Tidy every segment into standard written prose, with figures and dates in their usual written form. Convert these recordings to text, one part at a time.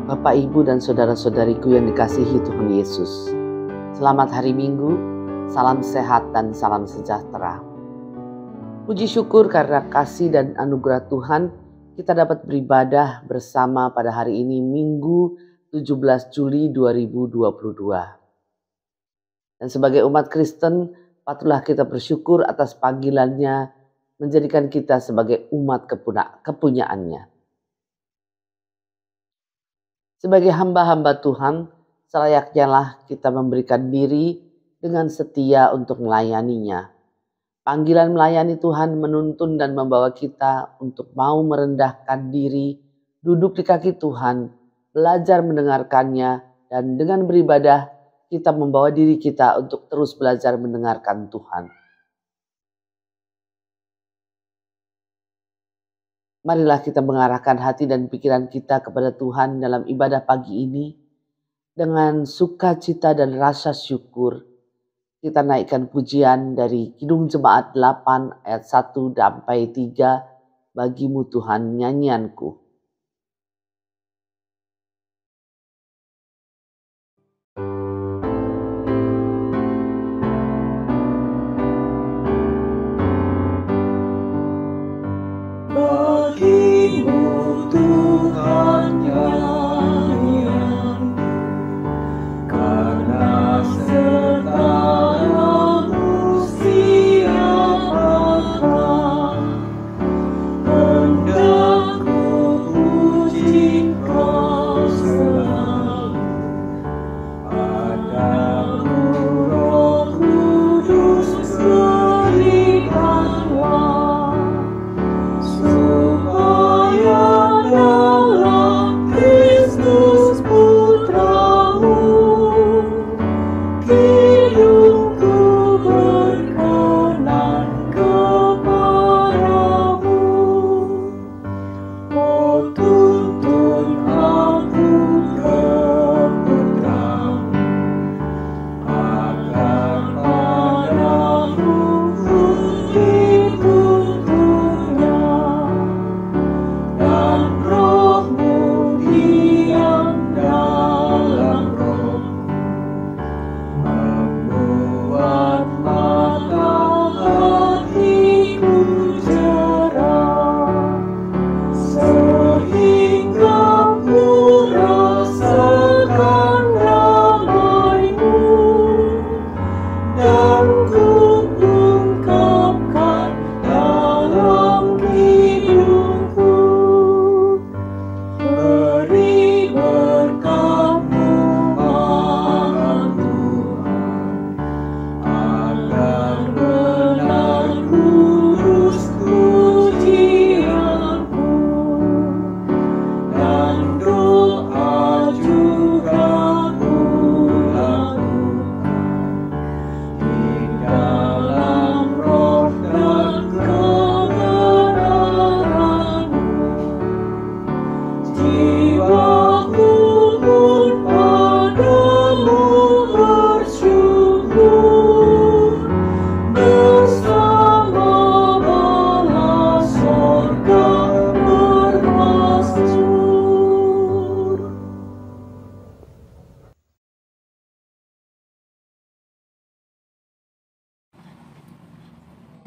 Bapak, Ibu, dan saudara-saudariku yang dikasihi Tuhan Yesus. Selamat hari Minggu, salam sehat dan salam sejahtera. Puji syukur karena kasih dan anugerah Tuhan, kita dapat beribadah bersama pada hari ini Minggu 17 Juli 2022. Dan sebagai umat Kristen, patutlah kita bersyukur atas panggilannya menjadikan kita sebagai umat kepunyaannya. Sebagai hamba-hamba Tuhan, selayaknya lah kita memberikan diri dengan setia untuk melayaninya. Panggilan melayani Tuhan menuntun dan membawa kita untuk mau merendahkan diri, duduk di kaki Tuhan, belajar mendengarkannya, dan dengan beribadah kita membawa diri kita untuk terus belajar mendengarkan Tuhan. Marilah kita mengarahkan hati dan pikiran kita kepada Tuhan dalam ibadah pagi ini. Dengan sukacita dan rasa syukur, kita naikkan pujian dari Kidung Jemaat 8 ayat 1 sampai 3, Bagimu Tuhan nyanyianku.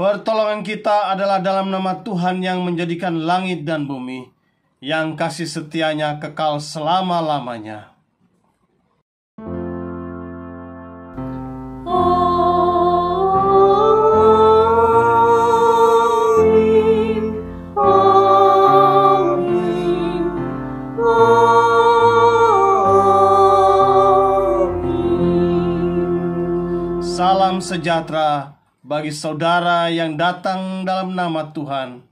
Pertolongan kita adalah dalam nama Tuhan yang menjadikan langit dan bumi, yang kasih setianya kekal selama-lamanya. Salam sejahtera bagi saudara yang datang dalam nama Tuhan.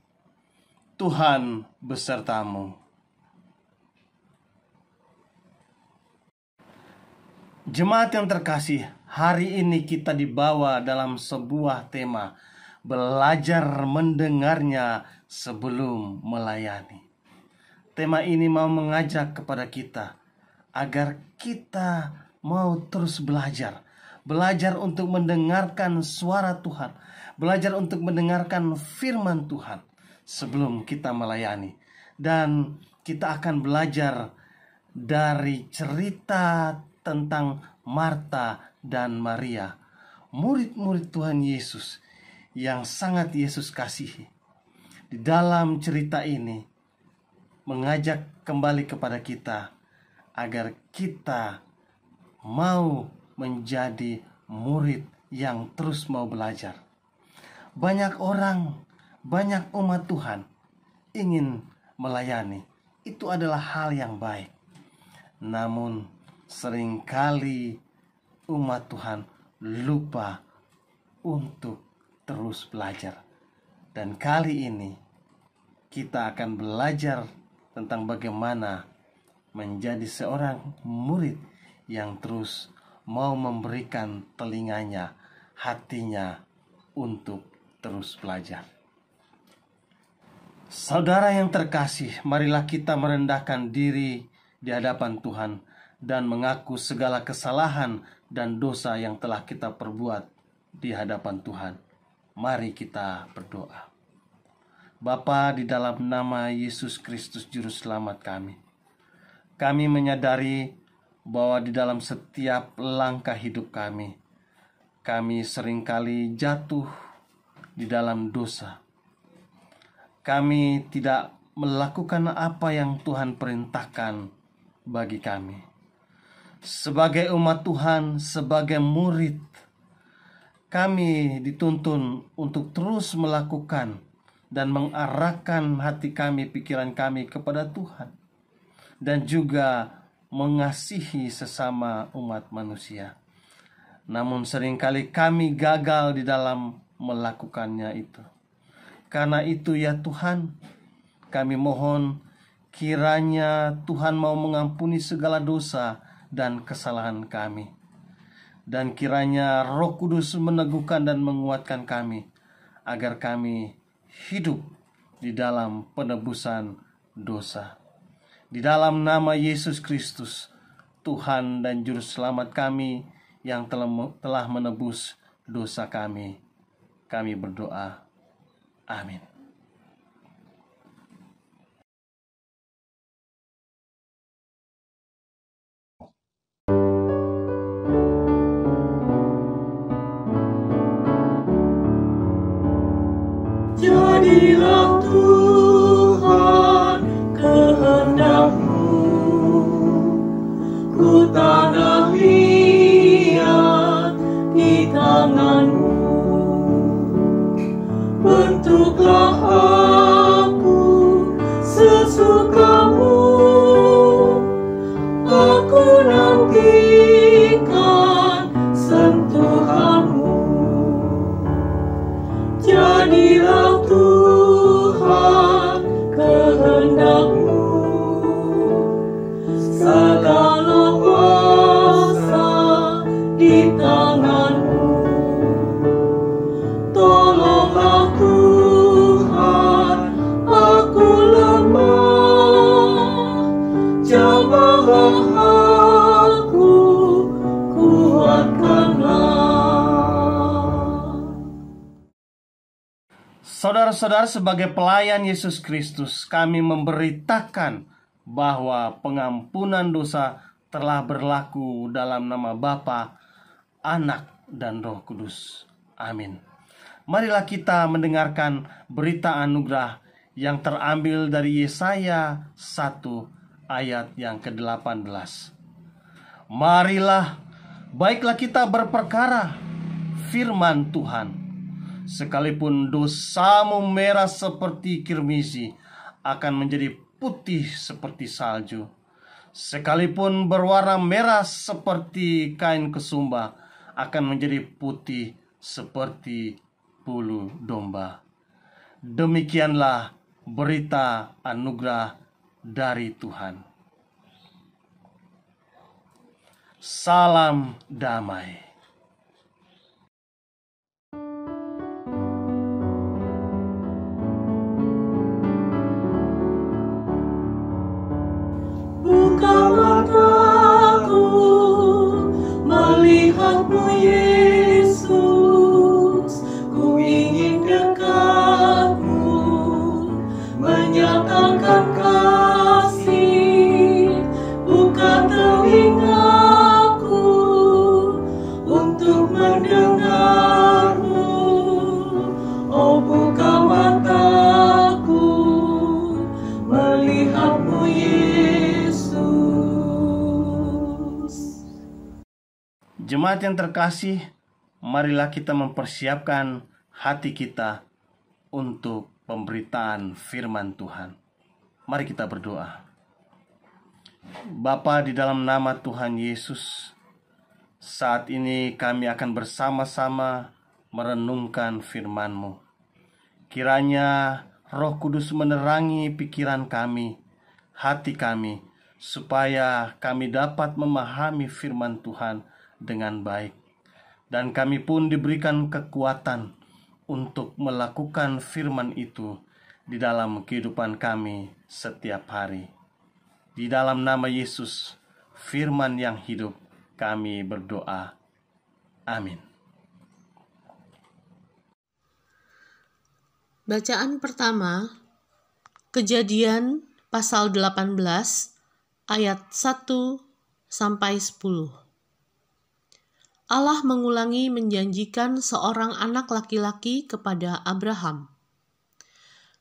Tuhan besertamu. Jemaat yang terkasih, hari ini kita dibawa dalam sebuah tema, belajar mendengarnya sebelum melayani. Tema ini mau mengajak kepada kita agar kita mau terus belajar untuk mendengarkan suara Tuhan, belajar untuk mendengarkan firman Tuhan sebelum kita melayani. Dan kita akan belajar dari cerita tentang Marta dan Maria, murid-murid Tuhan Yesus yang sangat Yesus kasihi. Di dalam cerita ini mengajak kembali kepada kita agar kita mau menjadi murid yang terus mau belajar. Banyak orang, banyak umat Tuhan ingin melayani. Itu adalah hal yang baik. Namun seringkali umat Tuhan lupa untuk terus belajar. Dan kali ini kita akan belajar tentang bagaimana menjadi seorang murid yang terus mau memberikan telinganya, hatinya untuk terus belajar. Saudara yang terkasih, marilah kita merendahkan diri di hadapan Tuhan dan mengaku segala kesalahan dan dosa yang telah kita perbuat di hadapan Tuhan. Mari kita berdoa. Bapa, di dalam nama Yesus Kristus Juru Selamat kami menyadari bahwa di dalam setiap langkah hidup kami seringkali jatuh di dalam dosa. Kami tidak melakukan apa yang Tuhan perintahkan bagi kami. Sebagai umat Tuhan, sebagai murid, kami dituntun untuk terus melakukan dan mengarahkan hati kami, pikiran kami kepada Tuhan. Dan juga mengasihi sesama umat manusia. Namun seringkali kami gagal di dalam melakukannya itu. Karena itu ya Tuhan, kami mohon kiranya Tuhan mau mengampuni segala dosa dan kesalahan kami. Dan kiranya Roh Kudus meneguhkan dan menguatkan kami agar kami hidup di dalam penebusan dosa. Di dalam nama Yesus Kristus, Tuhan dan Juru Selamat kami yang telah menebus dosa kami berdoa. Amin. Jadilah Tuhan kehendak-Mu, ku tanah liat di tangan-Mu. Bentuklah aku sesuka-Mu, aku nantikan sentuhan-Mu. Jadilah Tuhan kehendak-Mu, segala kuasa di tangan-Mu. Tolonglah Tuhan, aku lemah, jamahlah aku, kuatkanlah. Saudara-saudara, sebagai pelayan Yesus Kristus, kami memberitakan bahwa pengampunan dosa telah berlaku dalam nama Bapa, Anak, dan Roh Kudus. Amin. Marilah kita mendengarkan berita anugerah yang terambil dari Yesaya 1 ayat yang ke-18. Marilah, baiklah kita berperkara firman Tuhan. Sekalipun dosamu merah seperti kirmisi, akan menjadi putih seperti salju. Sekalipun berwarna merah seperti kain kesumba, akan menjadi putih seperti bulu domba. Demikianlah berita anugerah dari Tuhan. Salam damai. Buka mataku melihat-Mu Yesus, ku ingin dekat-Mu, menyatakan kasih. Jemaat yang terkasih, marilah kita mempersiapkan hati kita untuk pemberitaan firman Tuhan. Mari kita berdoa. Bapa, di dalam nama Tuhan Yesus, saat ini kami akan bersama-sama merenungkan firman-Mu. Kiranya Roh Kudus menerangi pikiran kami, hati kami, supaya kami dapat memahami firman Tuhan dengan baik. Dan kami pun diberikan kekuatan untuk melakukan firman itu di dalam kehidupan kami setiap hari. Di dalam nama Yesus, firman yang hidup, kami berdoa. Amin. Bacaan pertama, Kejadian pasal 18 ayat 1-10. Allah mengulangi menjanjikan seorang anak laki-laki kepada Abraham.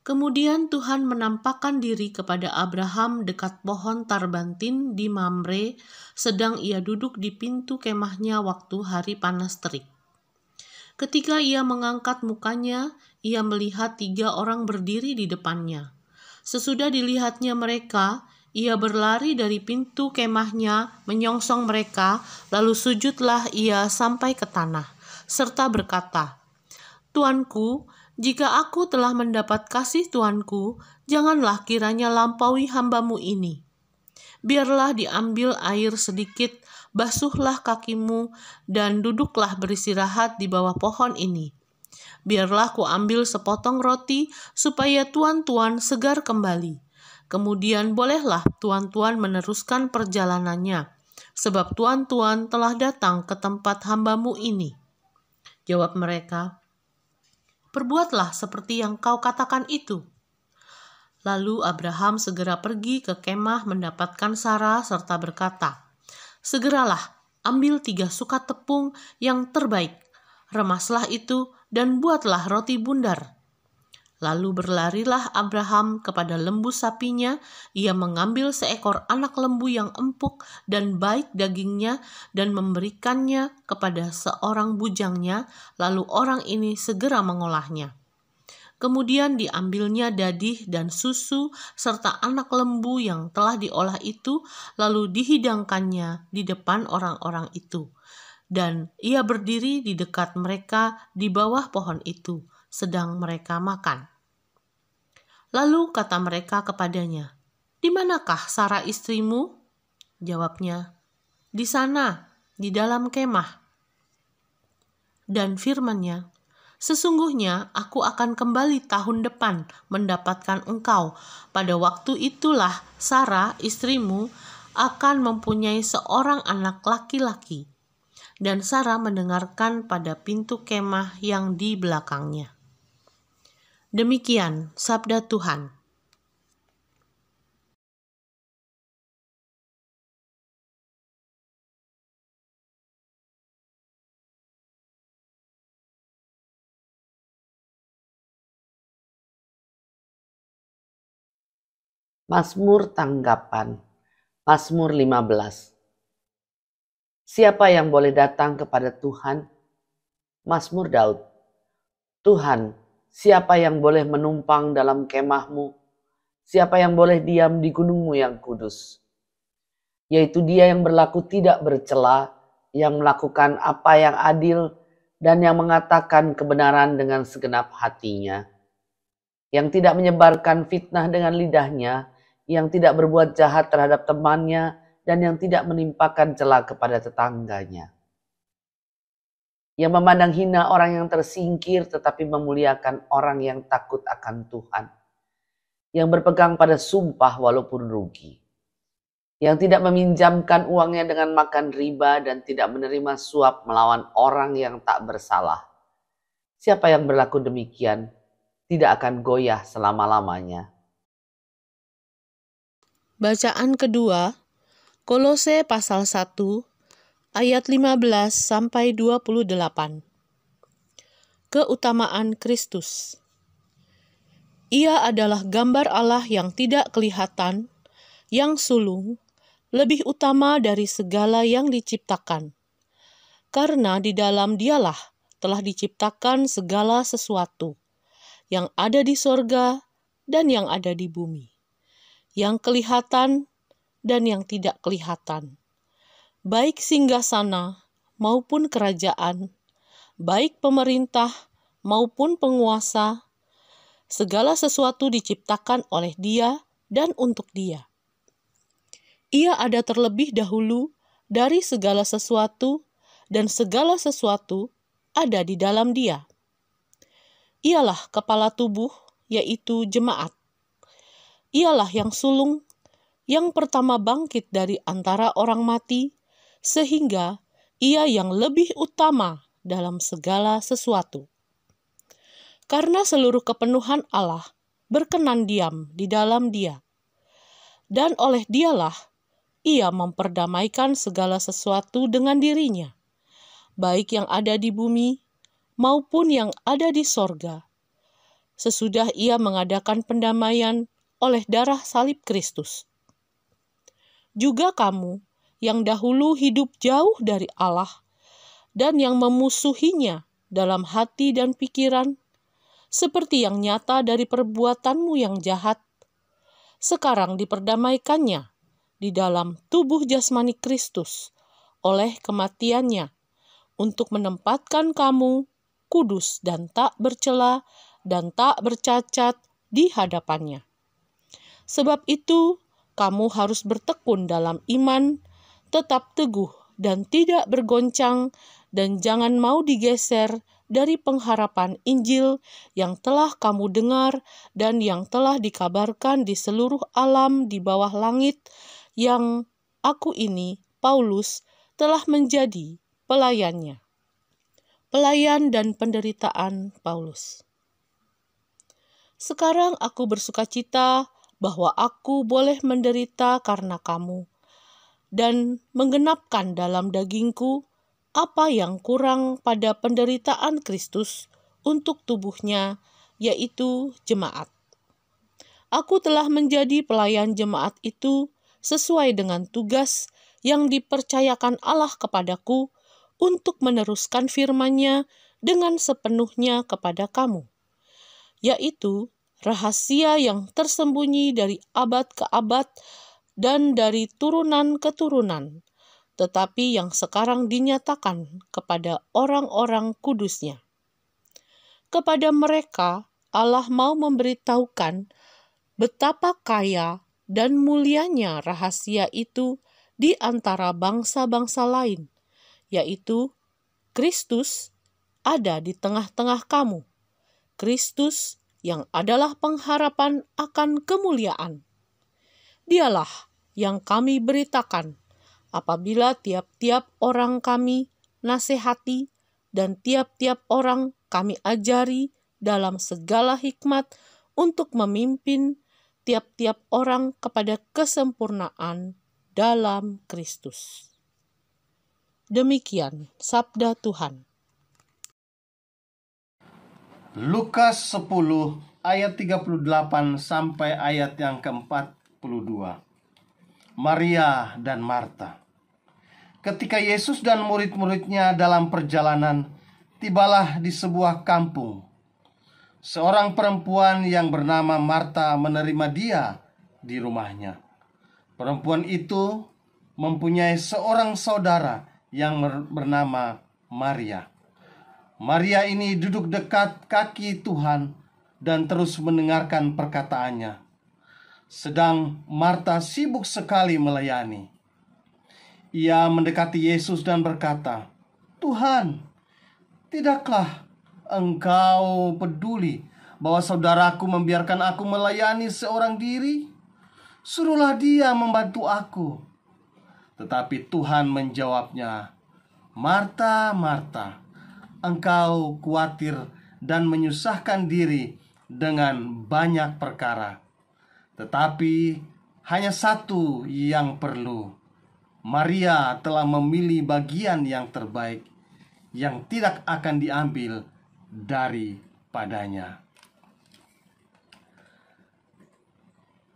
Kemudian Tuhan menampakkan diri kepada Abraham dekat pohon tarbantin di Mamre, sedang ia duduk di pintu kemahnya waktu hari panas terik. Ketika ia mengangkat mukanya, ia melihat 3 orang berdiri di depannya. Sesudah dilihatnya mereka, ia berlari dari pintu kemahnya, menyongsong mereka, lalu sujudlah ia sampai ke tanah, serta berkata, "Tuanku, jika aku telah mendapat kasih Tuanku, janganlah kiranya lampaui hamba-Mu ini. Biarlah diambil air sedikit, basuhlah kakimu, dan duduklah beristirahat di bawah pohon ini. Biarlah ku ambil sepotong roti, supaya tuan-tuan segar kembali. Kemudian bolehlah tuan-tuan meneruskan perjalanannya, sebab tuan-tuan telah datang ke tempat hamba-Mu ini." Jawab mereka, "Perbuatlah seperti yang kau katakan itu." Lalu Abraham segera pergi ke kemah mendapatkan Sarah serta berkata, "Segeralah, ambil 3 sukat tepung yang terbaik, remaslah itu dan buatlah roti bundar." Lalu berlarilah Abraham kepada lembu sapinya, ia mengambil seekor anak lembu yang empuk dan baik dagingnya dan memberikannya kepada seorang bujangnya, lalu orang ini segera mengolahnya. Kemudian diambilnya dadih dan susu serta anak lembu yang telah diolah itu, lalu dihidangkannya di depan orang-orang itu. Dan ia berdiri di dekat mereka di bawah pohon itu, sedang mereka makan. Lalu kata mereka kepadanya, "Di manakah Sarah istrimu?" Jawabnya, "Di sana, di dalam kemah." Dan firman-Nya, "Sesungguhnya aku akan kembali tahun depan mendapatkan engkau. Pada waktu itulah Sarah istrimu akan mempunyai seorang anak laki-laki." Dan Sarah mendengarkan pada pintu kemah yang di belakangnya. Demikian sabda Tuhan. Mazmur tanggapan. Mazmur 15. Siapa yang boleh datang kepada Tuhan? Mazmur Daud. Tuhan, siapa yang boleh menumpang dalam kemah-Mu? Siapa yang boleh diam di gunung-Mu yang kudus? Yaitu dia yang berlaku tidak bercela, yang melakukan apa yang adil, dan yang mengatakan kebenaran dengan segenap hatinya. Yang tidak menyebarkan fitnah dengan lidahnya, yang tidak berbuat jahat terhadap temannya, dan yang tidak menimpakan cela kepada tetangganya. Yang memandang hina orang yang tersingkir, tetapi memuliakan orang yang takut akan Tuhan. Yang berpegang pada sumpah walaupun rugi. Yang tidak meminjamkan uangnya dengan makan riba, dan tidak menerima suap melawan orang yang tak bersalah. Siapa yang berlaku demikian tidak akan goyah selama-lamanya. Bacaan kedua, Kolose pasal 1 ayat 15-28. Keutamaan Kristus. Ia adalah gambar Allah yang tidak kelihatan, yang sulung, lebih utama dari segala yang diciptakan. Karena di dalam Dialah telah diciptakan segala sesuatu, yang ada di sorga dan yang ada di bumi, yang kelihatan dan yang tidak kelihatan, baik singgasana maupun kerajaan, baik pemerintah maupun penguasa. Segala sesuatu diciptakan oleh Dia dan untuk Dia. Ia ada terlebih dahulu dari segala sesuatu, dan segala sesuatu ada di dalam Dia. Ialah kepala tubuh, yaitu jemaat. Ialah yang sulung, yang pertama bangkit dari antara orang mati, sehingga Ia yang lebih utama dalam segala sesuatu. Karena seluruh kepenuhan Allah berkenan diam di dalam Dia, dan oleh Dialah Ia memperdamaikan segala sesuatu dengan dirinya, baik yang ada di bumi maupun yang ada di sorga, sesudah Ia mengadakan pendamaian oleh darah salib Kristus. Juga kamu yang dahulu hidup jauh dari Allah dan yang memusuhinya dalam hati dan pikiran, seperti yang nyata dari perbuatanmu yang jahat, sekarang diperdamaikannya di dalam tubuh jasmani Kristus oleh kematiannya, untuk menempatkan kamu kudus dan tak bercela dan tak bercacat di hadapannya. Sebab itu, kamu harus bertekun dalam iman, tetap teguh dan tidak bergoncang, dan jangan mau digeser dari pengharapan Injil yang telah kamu dengar dan yang telah dikabarkan di seluruh alam di bawah langit, yang aku ini, Paulus, telah menjadi pelayannya. Pelayan dan penderitaan Paulus. Sekarang aku bersukacita bahwa aku boleh menderita karena kamu, dan menggenapkan dalam dagingku apa yang kurang pada penderitaan Kristus untuk tubuhnya, yaitu jemaat. Aku telah menjadi pelayan jemaat itu sesuai dengan tugas yang dipercayakan Allah kepadaku untuk meneruskan firman-Nya dengan sepenuhnya kepada kamu, yaitu rahasia yang tersembunyi dari abad ke abad dan dari turunan ke turunan, tetapi yang sekarang dinyatakan kepada orang-orang kudus-Nya. Kepada mereka Allah mau memberitahukan betapa kaya dan mulianya rahasia itu di antara bangsa-bangsa lain, yaitu Kristus ada di tengah-tengah kamu, Kristus yang adalah pengharapan akan kemuliaan. Dialah yang kami beritakan apabila tiap-tiap orang kami nasihati dan tiap-tiap orang kami ajari dalam segala hikmat untuk memimpin tiap-tiap orang kepada kesempurnaan dalam Kristus. Demikian sabda Tuhan. Lukas 10 ayat 38 sampai ayat yang ke-42. Maria dan Marta. Ketika Yesus dan murid-muridnya dalam perjalanan, tibalah di sebuah kampung. Seorang perempuan yang bernama Marta menerima dia di rumahnya. Perempuan itu mempunyai seorang saudara yang bernama Maria. Maria ini duduk dekat kaki Tuhan dan terus mendengarkan perkataannya. Sedang Marta sibuk sekali melayani. Ia mendekati Yesus dan berkata, "Tuhan, tidakkah Engkau peduli bahwa saudaraku membiarkan aku melayani seorang diri? Suruhlah dia membantu aku." Tetapi Tuhan menjawabnya, "Marta, Marta, engkau khawatir dan menyusahkan diri dengan banyak perkara. Tetapi hanya satu yang perlu. Maria telah memilih bagian yang terbaik, yang tidak akan diambil daripadanya."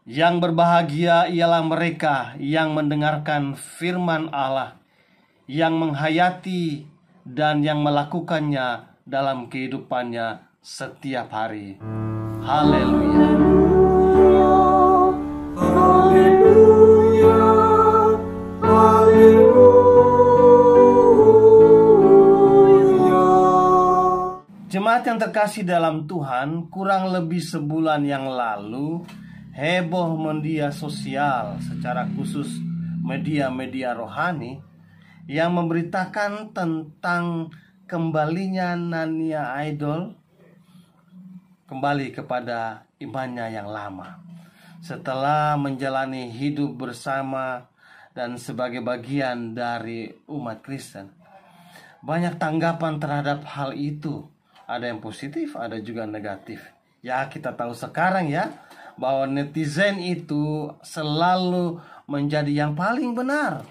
Yang berbahagia ialah mereka yang mendengarkan firman Allah, yang menghayati dan yang melakukannya dalam kehidupannya setiap hari. Haleluya. Haleluya, haleluya. Jemaat yang terkasih dalam Tuhan, kurang lebih sebulan yang lalu, heboh media sosial, secara khusus media-media rohani, yang memberitakan tentang kembalinya Nania Idol kembali kepada imannya yang lama. Setelah menjalani hidup bersama dan sebagai bagian dari umat Kristen, banyak tanggapan terhadap hal itu. Ada yang positif, ada juga negatif. Ya, kita tahu sekarang ya, bahwa netizen itu selalu menjadi yang paling benar.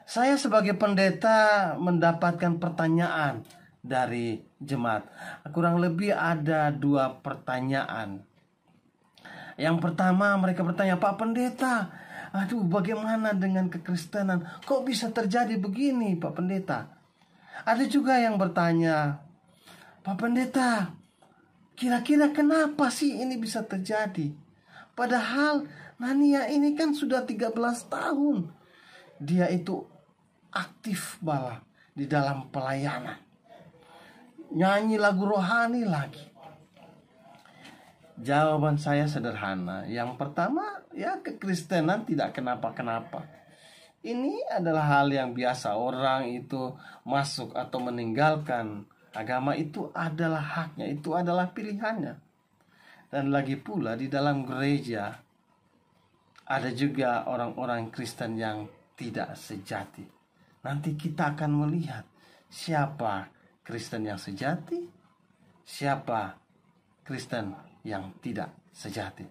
Saya sebagai pendeta mendapatkan pertanyaan dari jemaat. Kurang lebih ada 2 pertanyaan. Yang pertama, mereka bertanya, "Pak Pendeta, aduh, bagaimana dengan kekristenan? Kok bisa terjadi begini, Pak Pendeta?" Ada juga yang bertanya, "Pak Pendeta, kira-kira kenapa sih ini bisa terjadi? Padahal Nania ini kan sudah 13 tahun. Dia itu aktif malah di dalam pelayanan. Nyanyi lagu rohani lagi." Jawaban saya sederhana. Yang pertama, ya kekristenan tidak kenapa-kenapa. Ini adalah hal yang biasa. Orang itu masuk atau meninggalkan agama itu adalah haknya, itu adalah pilihannya. Dan lagi pula di dalam gereja ada juga orang-orang Kristen yang tidak sejati. Nanti kita akan melihat siapa Kristen yang sejati, siapa Kristen yang tidak sejati.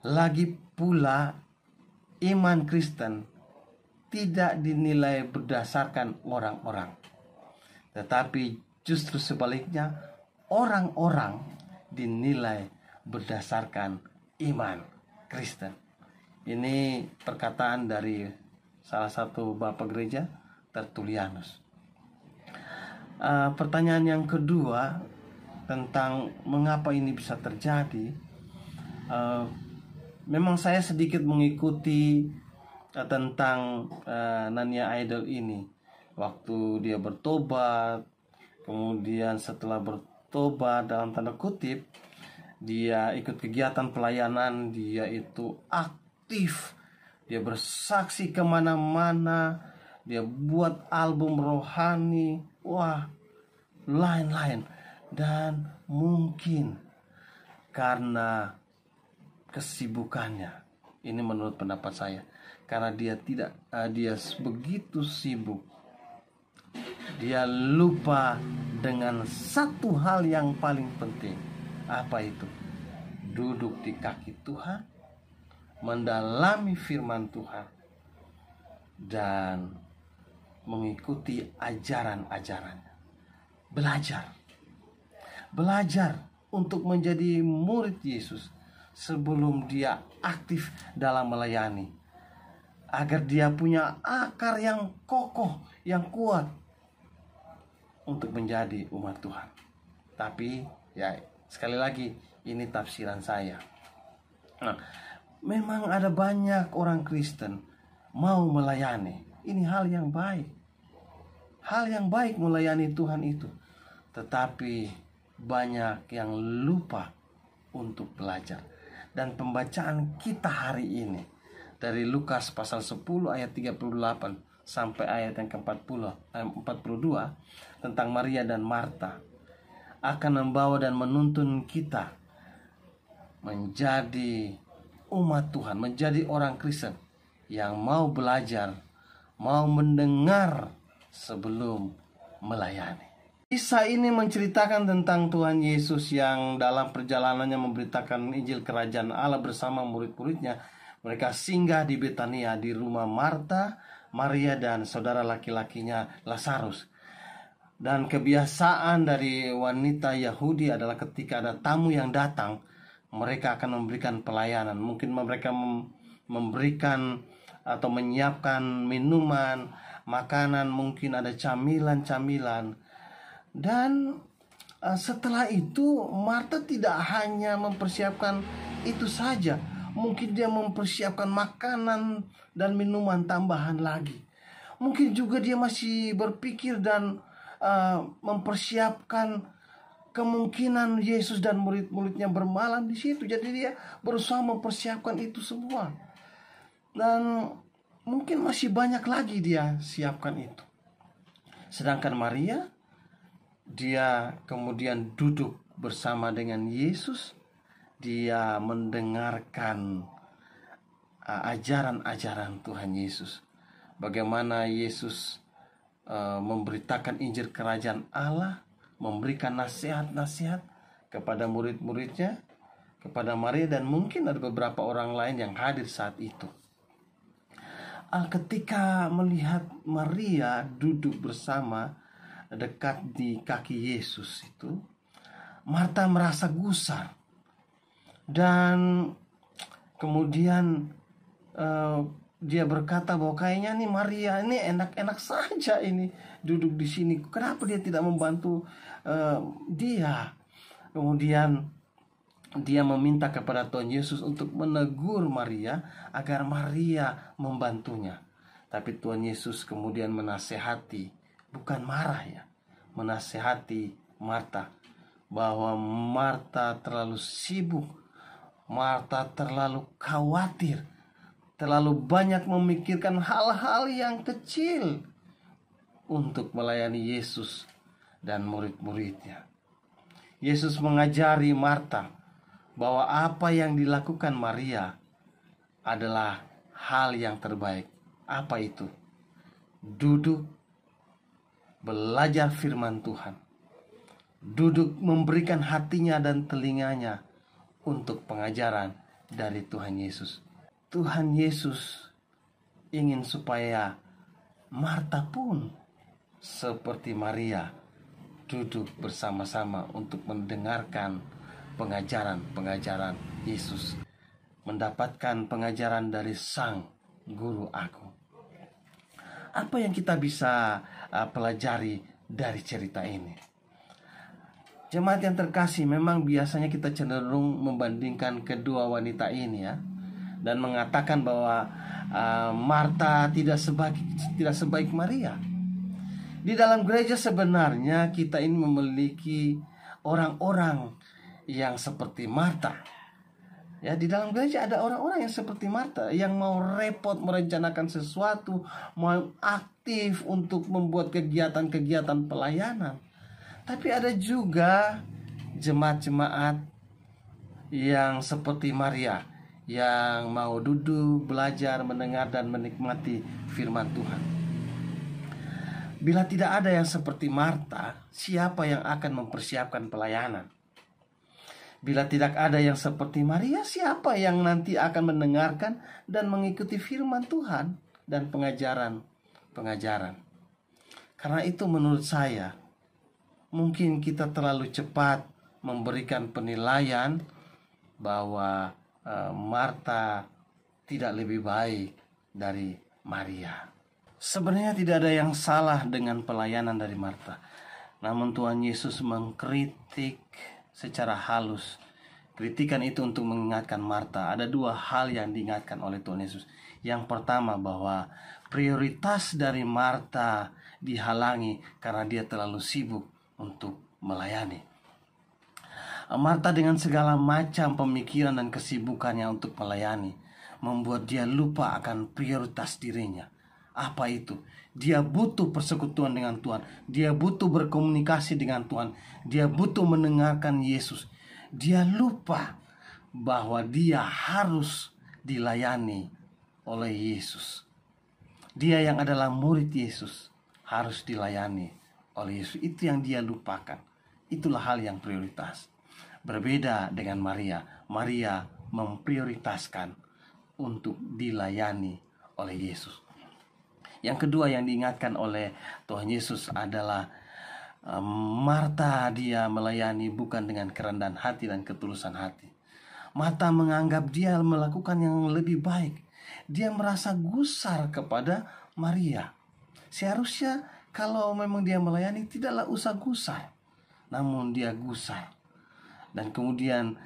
Lagi pula iman Kristen tidak dinilai berdasarkan orang-orang, tetapi justru sebaliknya, orang-orang dinilai berdasarkan iman Kristen. Ini perkataan dari salah satu bapak gereja, Tertullianus. Pertanyaan yang kedua tentang mengapa ini bisa terjadi. Memang saya sedikit mengikuti tentang Nania Idol ini. Waktu dia bertobat, kemudian setelah bertobat dalam tanda kutip, dia ikut kegiatan pelayanan, dia itu aktif, dia bersaksi kemana-mana, dia buat album rohani, wah, lain-lain. Dan mungkin karena kesibukannya, ini menurut pendapat saya, karena dia begitu sibuk, dia lupa dengan satu hal yang paling penting. Apa itu? Duduk di kaki Tuhan, mendalami firman Tuhan, dan mengikuti ajaran-ajarannya. Belajar untuk menjadi murid Yesus sebelum dia aktif dalam melayani, agar dia punya akar yang kokoh, yang kuat untuk menjadi umat Tuhan. Tapi ya, sekali lagi, ini tafsiran saya. Nah, memang ada banyak orang Kristen mau melayani. Ini hal yang baik. Hal yang baik melayani Tuhan itu. Tetapi banyak yang lupa untuk belajar. Dan pembacaan kita hari ini dari Lukas pasal 10 ayat 38 sampai ayat yang ke-42 tentang Maria dan Marta akan membawa dan menuntun kita menjadi umat Tuhan, menjadi orang Kristen yang mau belajar, mau mendengar sebelum melayani. Kisah ini menceritakan tentang Tuhan Yesus yang dalam perjalanannya memberitakan Injil Kerajaan Allah bersama murid-muridnya. Mereka singgah di Betania di rumah Marta, Maria, dan saudara laki-lakinya Lazarus. Dan kebiasaan dari wanita Yahudi adalah ketika ada tamu yang datang, mereka akan memberikan pelayanan. Mungkin mereka memberikan atau menyiapkan minuman, makanan, mungkin ada camilan-camilan. Dan setelah itu Marta tidak hanya mempersiapkan itu saja, mungkin dia mempersiapkan makanan dan minuman tambahan lagi. Mungkin juga dia masih berpikir dan mempersiapkan kemungkinan Yesus dan murid-muridnya bermalam di situ. Jadi dia berusaha mempersiapkan itu semua. Dan mungkin masih banyak lagi dia siapkan itu. Sedangkan Maria, dia kemudian duduk bersama dengan Yesus. Dia mendengarkan ajaran-ajaran Tuhan Yesus. Bagaimana Yesus memberitakan Injil Kerajaan Allah, memberikan nasihat-nasihat kepada murid-muridnya, kepada Maria, dan mungkin ada beberapa orang lain yang hadir saat itu. Ketika melihat Maria duduk bersama dekat di kaki Yesus itu, Marta merasa gusar. Dan kemudian dia berkata bahwa kayaknya nih Maria ini enak-enak saja ini duduk di sini. Kenapa dia tidak membantu dia? Kemudian dia meminta kepada Tuhan Yesus untuk menegur Maria agar Maria membantunya. Tapi Tuhan Yesus kemudian menasehati, bukan marah ya, menasehati Marta, bahwa Marta terlalu sibuk, Marta terlalu khawatir, terlalu banyak memikirkan hal-hal yang kecil untuk melayani Yesus dan murid-muridnya. Yesus mengajari Marta bahwa apa yang dilakukan Maria adalah hal yang terbaik. Apa itu? Duduk belajar firman Tuhan. Duduk memberikan hatinya dan telinganya untuk pengajaran dari Tuhan Yesus. Tuhan Yesus ingin supaya Marta pun seperti Maria duduk bersama-sama untuk mendengarkan pengajaran-pengajaran Yesus, mendapatkan pengajaran dari Sang Guru Agung. Apa yang kita bisa pelajari dari cerita ini? Jemaat yang terkasih, memang biasanya kita cenderung membandingkan kedua wanita ini ya, dan mengatakan bahwa Marta tidak sebaik Maria. Di dalam gereja sebenarnya kita ini memiliki orang-orang yang seperti Marta. Ya, di dalam gereja ada orang-orang yang seperti Marta, yang mau repot merencanakan sesuatu, mau aktif untuk membuat kegiatan-kegiatan pelayanan. Tapi ada juga jemaat-jemaat yang seperti Maria, yang mau duduk, belajar, mendengar, dan menikmati firman Tuhan. Bila tidak ada yang seperti Marta, siapa yang akan mempersiapkan pelayanan? Bila tidak ada yang seperti Maria, siapa yang nanti akan mendengarkan dan mengikuti firman Tuhan dan pengajaran? Karena itu menurut saya, mungkin kita terlalu cepat memberikan penilaian bahwa Marta tidak lebih baik dari Maria. Sebenarnya tidak ada yang salah dengan pelayanan dari Marta. Namun Tuhan Yesus mengkritik secara halus. Kritikan itu untuk mengingatkan Marta. Ada dua hal yang diingatkan oleh Tuhan Yesus. Yang pertama, bahwa prioritas dari Marta dihalangi karena dia terlalu sibuk untuk melayani. Marta dengan segala macam pemikiran dan kesibukannya untuk melayani membuat dia lupa akan prioritas dirinya. Apa itu? Dia butuh persekutuan dengan Tuhan. Dia butuh berkomunikasi dengan Tuhan. Dia butuh mendengarkan Yesus. Dia lupa bahwa dia harus dilayani oleh Yesus. Dia yang adalah murid Yesus harus dilayani oleh Yesus. Itu yang dia lupakan. Itulah hal yang prioritas. Berbeda dengan Maria. Maria memprioritaskan untuk dilayani oleh Yesus. Yang kedua yang diingatkan oleh Tuhan Yesus adalah Marta, dia melayani bukan dengan kerendahan hati dan ketulusan hati. Marta menganggap dia melakukan yang lebih baik. Dia merasa gusar kepada Maria. Seharusnya kalau memang dia melayani tidaklah usah gusar, namun dia gusar. Dan kemudian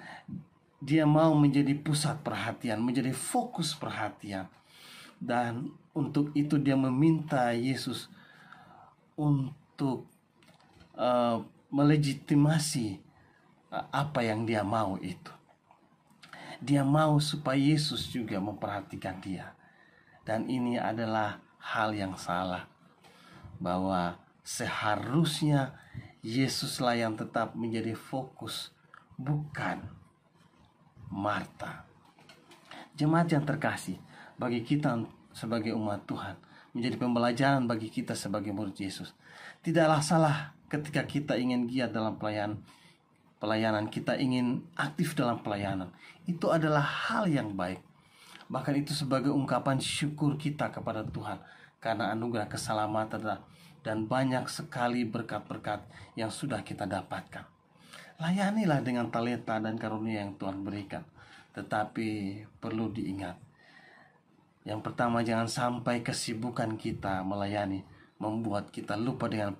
dia mau menjadi pusat perhatian, menjadi fokus perhatian. Dan untuk itu dia meminta Yesus untuk melegitimasi apa yang dia mau itu. Dia mau supaya Yesus juga memperhatikan dia. Dan ini adalah hal yang salah, bahwa seharusnya Yesuslah yang tetap menjadi fokus, bukan Marta. Jemaat yang terkasih, bagi kita sebagai umat Tuhan, menjadi pembelajaran bagi kita sebagai murid Yesus. Tidaklah salah ketika kita ingin giat dalam pelayanan, kita ingin aktif dalam pelayanan. Itu adalah hal yang baik. Bahkan itu sebagai ungkapan syukur kita kepada Tuhan karena anugerah keselamatan dan banyak sekali berkat-berkat yang sudah kita dapatkan. Layanilah dengan talenta dan karunia yang Tuhan berikan. Tetapi perlu diingat, yang pertama, jangan sampai kesibukan kita melayani membuat kita lupa dengan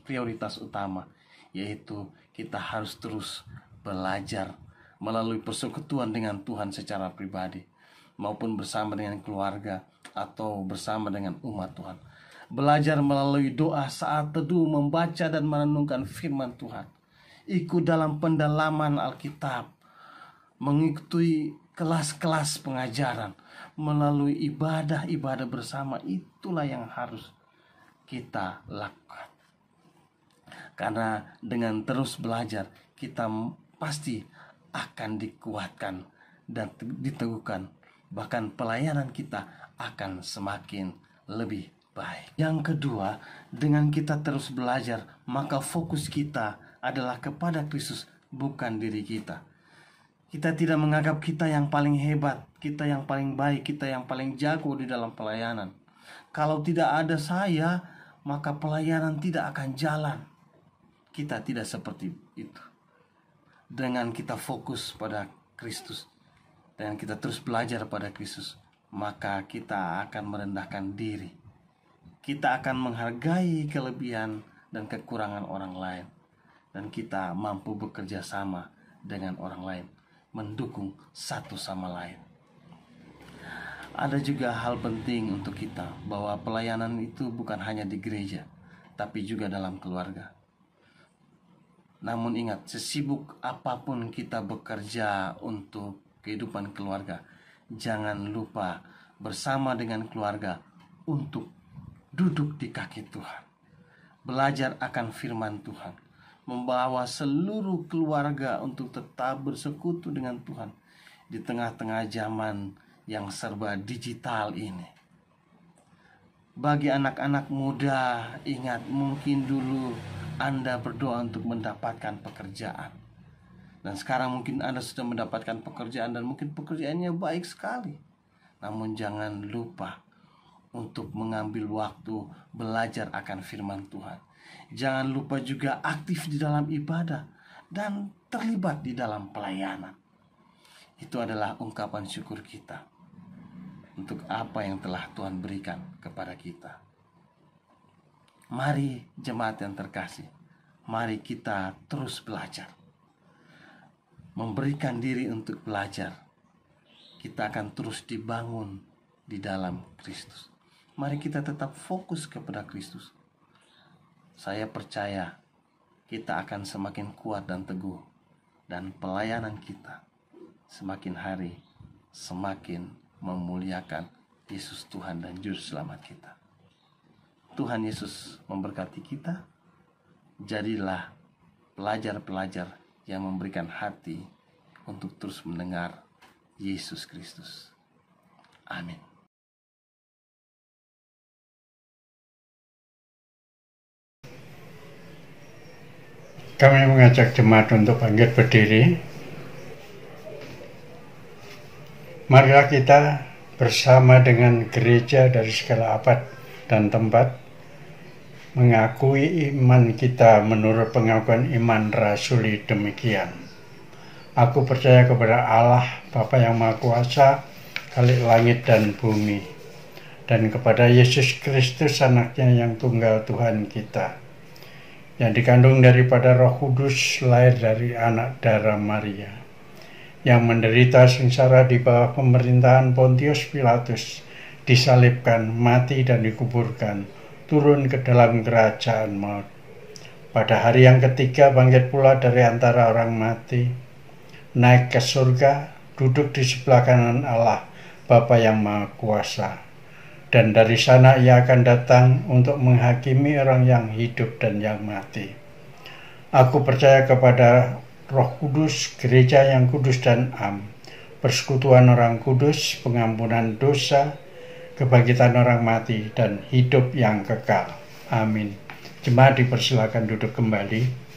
prioritas utama, yaitu kita harus terus belajar melalui persekutuan dengan Tuhan secara pribadi maupun bersama dengan keluarga atau bersama dengan umat Tuhan. Belajar melalui doa saat teduh, membaca dan merenungkan firman Tuhan. Ikut dalam pendalaman Alkitab, mengikuti kelas-kelas pengajaran, melalui ibadah-ibadah bersama. Itulah yang harus kita lakukan. Karena dengan terus belajar, kita pasti akan dikuatkan dan diteguhkan. Bahkan pelayanan kita akan semakin lebih baik. Yang kedua, dengan kita terus belajar, maka fokus kita adalah kepada Kristus, bukan diri kita. Kita tidak menganggap kita yang paling hebat, kita yang paling baik, kita yang paling jago di dalam pelayanan. Kalau tidak ada saya, maka pelayanan tidak akan jalan. Kita tidak seperti itu. Dengan kita fokus pada Kristus, dengan kita terus belajar pada Kristus, maka kita akan merendahkan diri. Kita akan menghargai kelebihan dan kekurangan orang lain. Dan kita mampu bekerja sama dengan orang lain, mendukung satu sama lain. Ada juga hal penting untuk kita, bahwa pelayanan itu bukan hanya di gereja, tapi juga dalam keluarga. Namun ingat, sesibuk apapun kita bekerja untuk kehidupan keluarga, jangan lupa bersama dengan keluarga untuk duduk di kaki Tuhan, belajar akan firman Tuhan, membawa seluruh keluarga untuk tetap bersekutu dengan Tuhan di tengah-tengah zaman yang serba digital ini. Bagi anak-anak muda, ingat, mungkin dulu Anda berdoa untuk mendapatkan pekerjaan, dan sekarang mungkin Anda sudah mendapatkan pekerjaan dan mungkin pekerjaannya baik sekali. Namun jangan lupa untuk mengambil waktu belajar akan firman Tuhan. Jangan lupa juga aktif di dalam ibadah dan terlibat di dalam pelayanan. Itu adalah ungkapan syukur kita untuk apa yang telah Tuhan berikan kepada kita. Mari jemaat yang terkasih, mari kita terus belajar. Memberikan diri untuk belajar. Kita akan terus dibangun di dalam Kristus. Mari kita tetap fokus kepada Kristus. Saya percaya kita akan semakin kuat dan teguh, dan pelayanan kita semakin hari semakin memuliakan Yesus Tuhan dan Juru Selamat kita. Tuhan Yesus memberkati kita. Jadilah pelajar-pelajar yang memberikan hati untuk terus mendengar Yesus Kristus. Amin. Kami mengajak jemaat untuk bangkit berdiri. Marilah kita bersama dengan gereja dari segala abad dan tempat mengakui iman kita menurut pengakuan iman rasuli demikian. Aku percaya kepada Allah, Bapa yang Maha Kuasa, Khalik langit dan bumi, dan kepada Yesus Kristus anaknya yang tunggal Tuhan kita, yang dikandung daripada Roh Kudus, lahir dari anak darah Maria, yang menderita sengsara di bawah pemerintahan Pontius Pilatus, disalibkan, mati dan dikuburkan, turun ke dalam kerajaan maut. Pada hari yang ketiga bangkit pula dari antara orang mati, naik ke surga, duduk di sebelah kanan Allah, Bapa yang Maha Kuasa. Dan dari sana ia akan datang untuk menghakimi orang yang hidup dan yang mati. Aku percaya kepada Roh Kudus, gereja yang kudus dan am, persekutuan orang kudus, pengampunan dosa, kebangkitan orang mati, dan hidup yang kekal. Amin. Jemaat dipersilakan duduk kembali.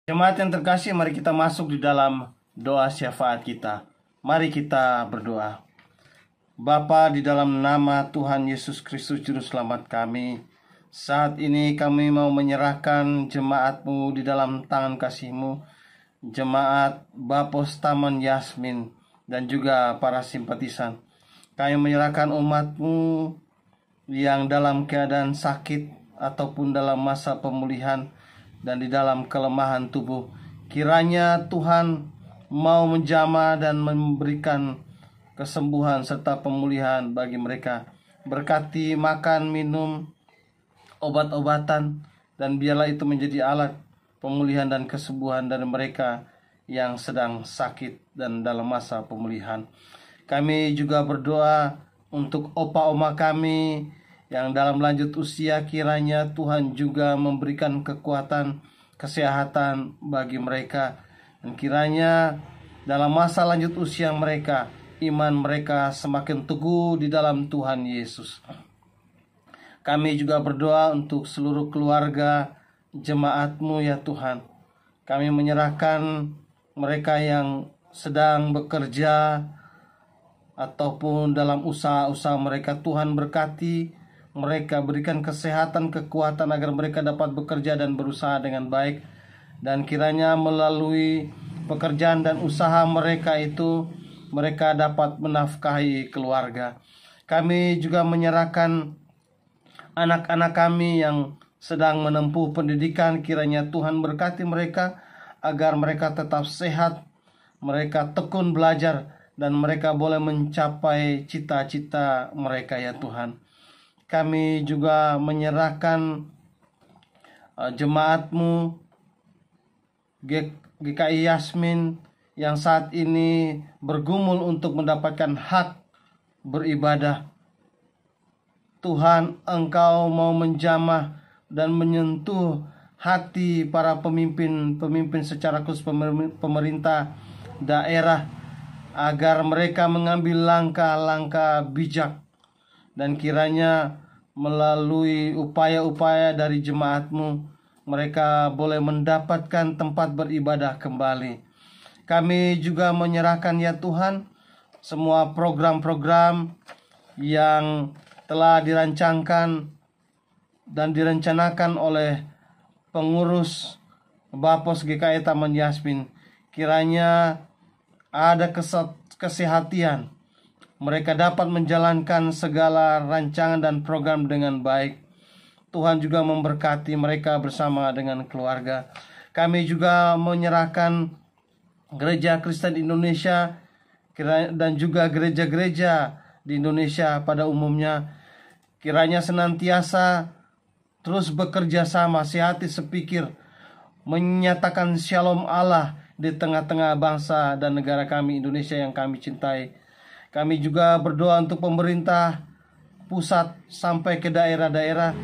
Jemaat yang terkasih, mari kita masuk di dalam doa syafaat kita. Mari kita berdoa. Bapa, di dalam nama Tuhan Yesus Kristus Juru Selamat kami, saat ini kami mau menyerahkan jemaat-Mu di dalam tangan kasih-Mu, jemaat Bapos Taman Yasmin dan juga para simpatisan. Kami menyerahkan umat-Mu yang dalam keadaan sakit ataupun dalam masa pemulihan dan di dalam kelemahan tubuh. Kiranya Tuhan mau menjamah dan memberikan kesembuhan serta pemulihan bagi mereka. Berkati makan, minum, obat-obatan, dan biarlah itu menjadi alat pemulihan dan kesembuhan dari mereka yang sedang sakit dan dalam masa pemulihan. Kami juga berdoa untuk opa-oma kami yang dalam lanjut usia, kiranya Tuhan juga memberikan kekuatan, kesehatan bagi mereka. Dan kiranya dalam masa lanjut usia mereka, iman mereka semakin teguh di dalam Tuhan Yesus. Kami juga berdoa untuk seluruh keluarga jemaat-Mu ya Tuhan. Kami menyerahkan mereka yang sedang bekerja ataupun dalam usaha-usaha mereka. Tuhan berkati mereka, berikan kesehatan, kekuatan agar mereka dapat bekerja dan berusaha dengan baik. Dan kiranya melalui pekerjaan dan usaha mereka itu, mereka dapat menafkahi keluarga. Kami juga menyerahkan anak-anak kami yang sedang menempuh pendidikan. Kiranya Tuhan berkati mereka agar mereka tetap sehat, mereka tekun belajar, dan mereka boleh mencapai cita-cita mereka ya Tuhan. Kami juga menyerahkan jemaat-Mu GKI Yasmin yang saat ini bergumul untuk mendapatkan hak beribadah. Tuhan, Engkau mau menjamah dan menyentuh hati para pemimpin secara khusus pemerintah daerah, agar mereka mengambil langkah-langkah bijak. Dan kiranya melalui upaya-upaya dari jemaat-Mu, mereka boleh mendapatkan tempat beribadah kembali. Kami juga menyerahkan ya Tuhan semua program-program yang telah dirancangkan dan direncanakan oleh pengurus Bapos GKI Taman Yasmin. Kiranya ada kesehatan, mereka dapat menjalankan segala rancangan dan program dengan baik. Tuhan juga memberkati mereka bersama dengan keluarga. Kami juga menyerahkan Gereja Kristen Indonesia dan juga gereja-gereja di Indonesia pada umumnya, kiranya senantiasa terus bekerja sama, sehati sepikir, menyatakan shalom Allah di tengah-tengah bangsa dan negara kami Indonesia yang kami cintai. Kami juga berdoa untuk pemerintah pusat sampai ke daerah-daerah.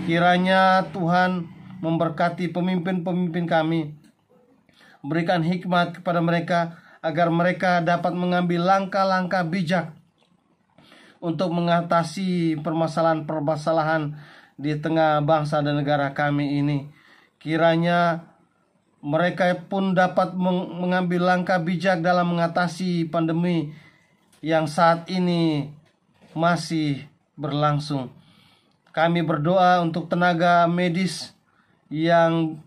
Kiranya Tuhan memberkati pemimpin-pemimpin kami, berikan hikmat kepada mereka agar mereka dapat mengambil langkah-langkah bijak untuk mengatasi permasalahan-permasalahan di tengah bangsa dan negara kami ini. Kiranya mereka pun dapat mengambil langkah bijak dalam mengatasi pandemi yang saat ini masih berlangsung. Kami berdoa untuk tenaga medis yang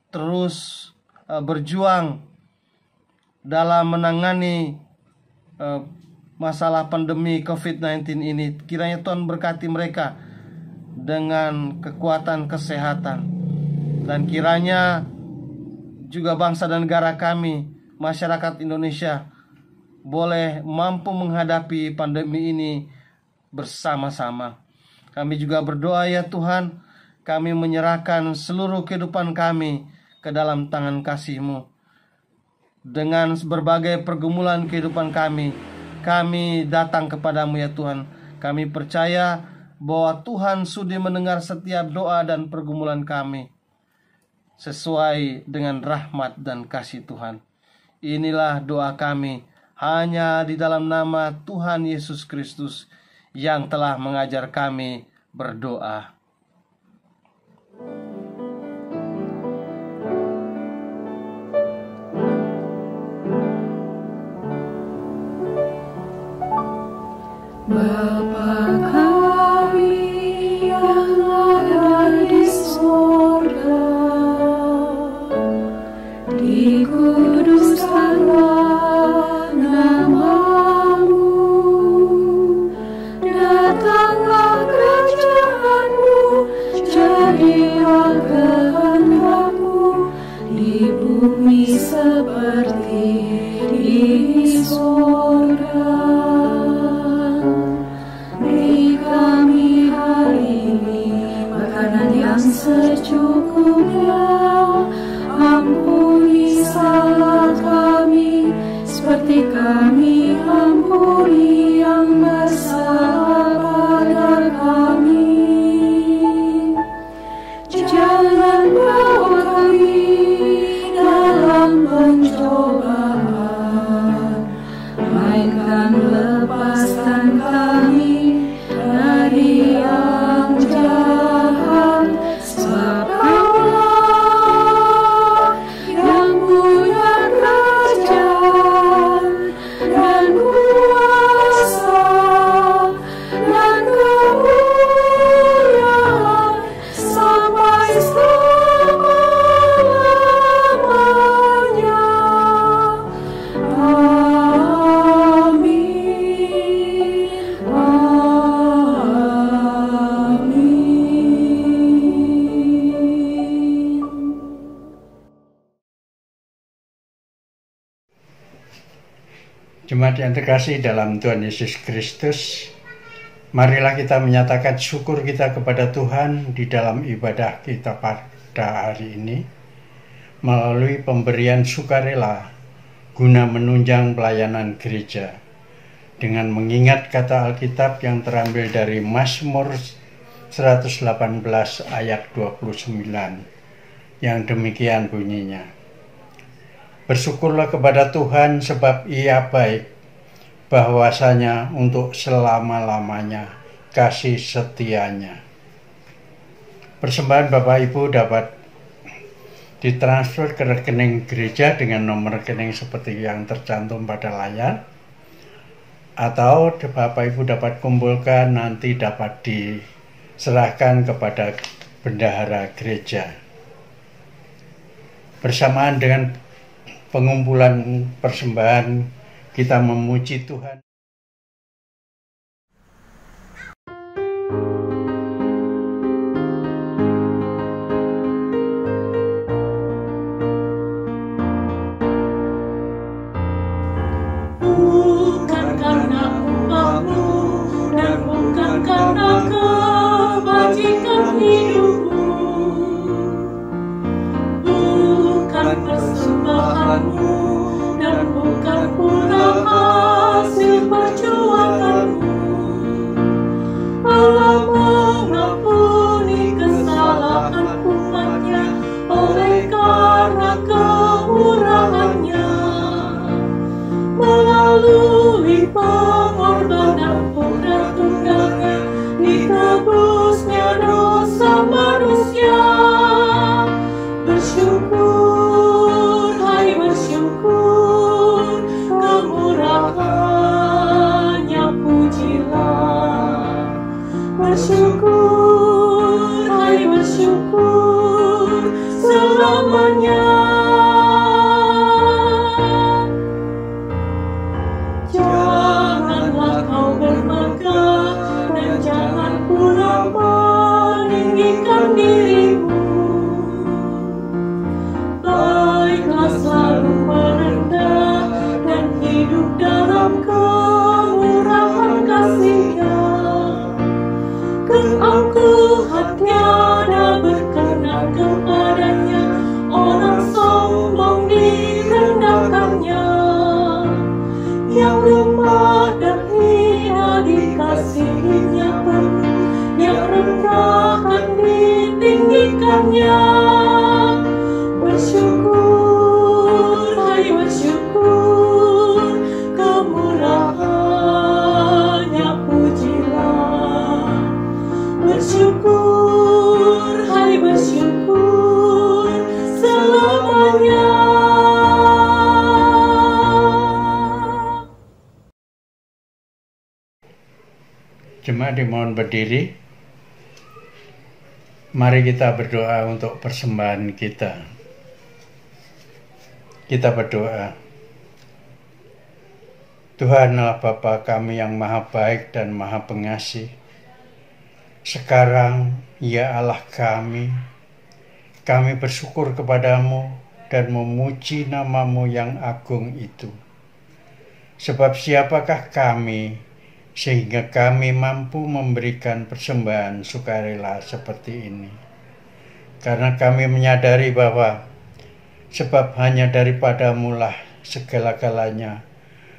terus berjuang dalam menangani masalah pandemi COVID-19 ini. Kiranya Tuhan berkati mereka dengan kekuatan kesehatan. Dan kiranya juga bangsa dan negara kami, masyarakat Indonesia, boleh mampu menghadapi pandemi ini bersama-sama. Kami juga berdoa ya Tuhan, kami menyerahkan seluruh kehidupan kami ke dalam tangan kasih-Mu. Dengan berbagai pergumulan kehidupan kami datang kepadamu ya Tuhan. Kami percaya bahwa Tuhan sudi mendengar setiap doa dan pergumulan kami sesuai dengan rahmat dan kasih Tuhan. Inilah doa kami hanya di dalam nama Tuhan Yesus Kristus yang telah mengajar kami berdoa. Bapa kami yang ada di surga, dikuduskanlah nama-Mu, datanglah kerajaan-Mu, jadilah kehendak-Mu di bumi seperti di surga. Secukupnya, ampuni salah kami, seperti kami ampuni yang bersalah pada kami. Jangan bawa kami dalam pencobaan, melainkan lepaskan kami dari yang jahat. Sebab Allah yang punya kerajaan dan kuasa dan kemuliaan sampai selama-lamanya. Jemaat yang terkasih dalam Tuhan Yesus Kristus, marilah kita menyatakan syukur kita kepada Tuhan di dalam ibadah kita pada hari ini melalui pemberian sukarela guna menunjang pelayanan gereja dengan mengingat kata Alkitab yang terambil dari Mazmur 118 ayat 29 yang demikian bunyinya. Bersyukurlah kepada Tuhan sebab Ia baik, bahwasanya untuk selama-lamanya kasih setianya. Persembahan Bapak Ibu dapat ditransfer ke rekening gereja dengan nomor rekening seperti yang tercantum pada layar, atau Bapak Ibu dapat kumpulkan nanti dapat diserahkan kepada bendahara gereja. Bersamaan dengan pengumpulan persembahan, kita memuji Tuhan. Bukan karena upahmu dan bukan karena kebajikan hidupmu, bukan persembahanmu dan bukan pula hasil perjuanganmu. Allah selamanya. Bersyukur, hai bersyukur, kemurahannya pujilah. Bersyukur, hai bersyukur, selamanya. Jemaat dimohon berdiri. Mari kita berdoa untuk persembahan kita. Kita berdoa. Tuhan Allah Bapa kami yang maha baik dan maha pengasih. Sekarang, ya Allah kami bersyukur kepadamu dan memuji namamu yang agung itu. Sebab siapakah kami sehingga kami mampu memberikan persembahan sukarela seperti ini. Karena kami menyadari bahwa sebab hanya daripadamu lah segala-galanya,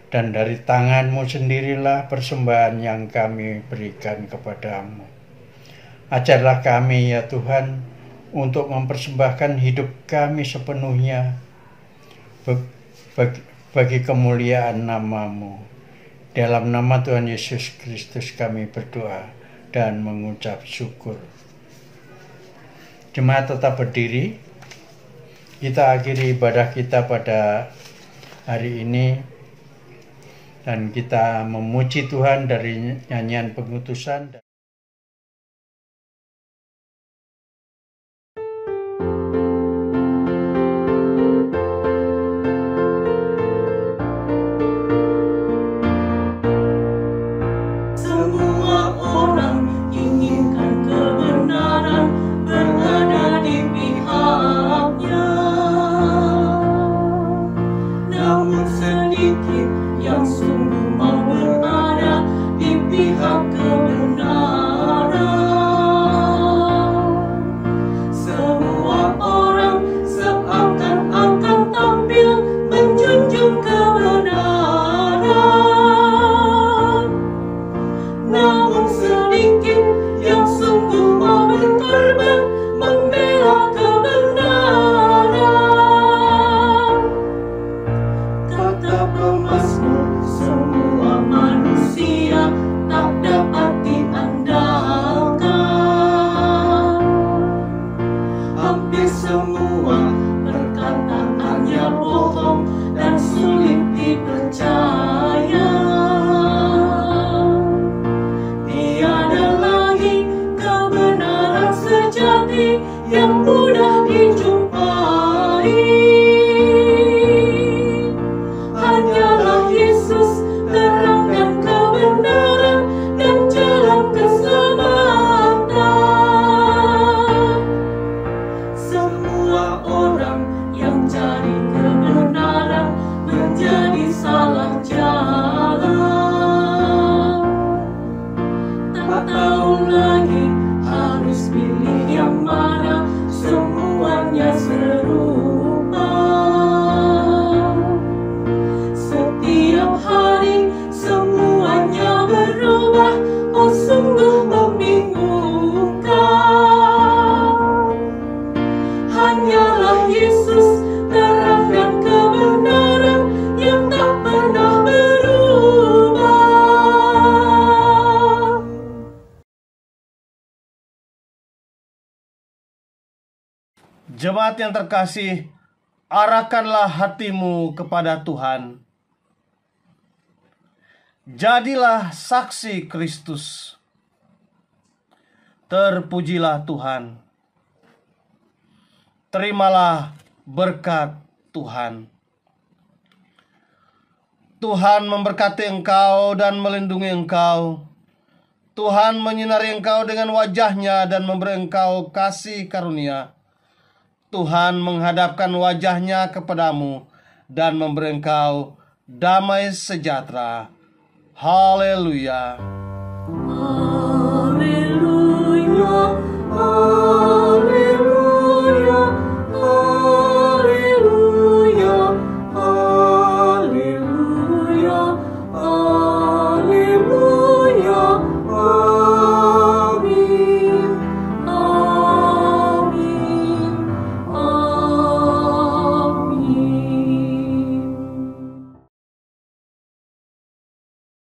dan dari tanganmu sendirilah persembahan yang kami berikan kepadamu. Ajarlah kami ya Tuhan untuk mempersembahkan hidup kami sepenuhnya bagi kemuliaan namamu. Dalam nama Tuhan Yesus Kristus kami berdoa dan mengucap syukur. Jemaat tetap berdiri. Kita akhiri ibadah kita pada hari ini dan kita memuji Tuhan dari nyanyian pengutusan. Semua orang inginkan kebenaran berada di pihaknya, namun sedikit yang sungguh mau berada di pihak kebenaran. Semua orang seakan-akan tampil menjunjung kebenaran, namun sedikit yang sungguh mau berkorban membela kebenaran. Kata pemazmur, semua manusia tak dapat diandalkan. Hampir semua perkataannya bohong dan sulit dipercaya. Tiada lagi kebenaran sejati yang mudah dijumpai. Hanyalah Yesus, terang dan kebenaran dan jalan keselamatan. Semua orang yang cari kebenaran menjadi salah jalan. Tak tahu lagi harus pilih yang mana, semuanya serupa. Setiap hari semuanya berubah, oh sungguh membingungkan. Hanyalah Yesus, terang dan kebenaran yang tak pernah berubah. Jemaat yang terkasih, arahkanlah hatimu kepada Tuhan. Jadilah saksi Kristus. Terpujilah Tuhan. Terimalah berkat Tuhan. Tuhan memberkati engkau dan melindungi engkau. Tuhan menyinari engkau dengan wajah-Nya dan memberi engkau kasih karunia. Tuhan menghadapkan wajah-Nya kepadamu dan memberi engkau damai sejahtera. Haleluya.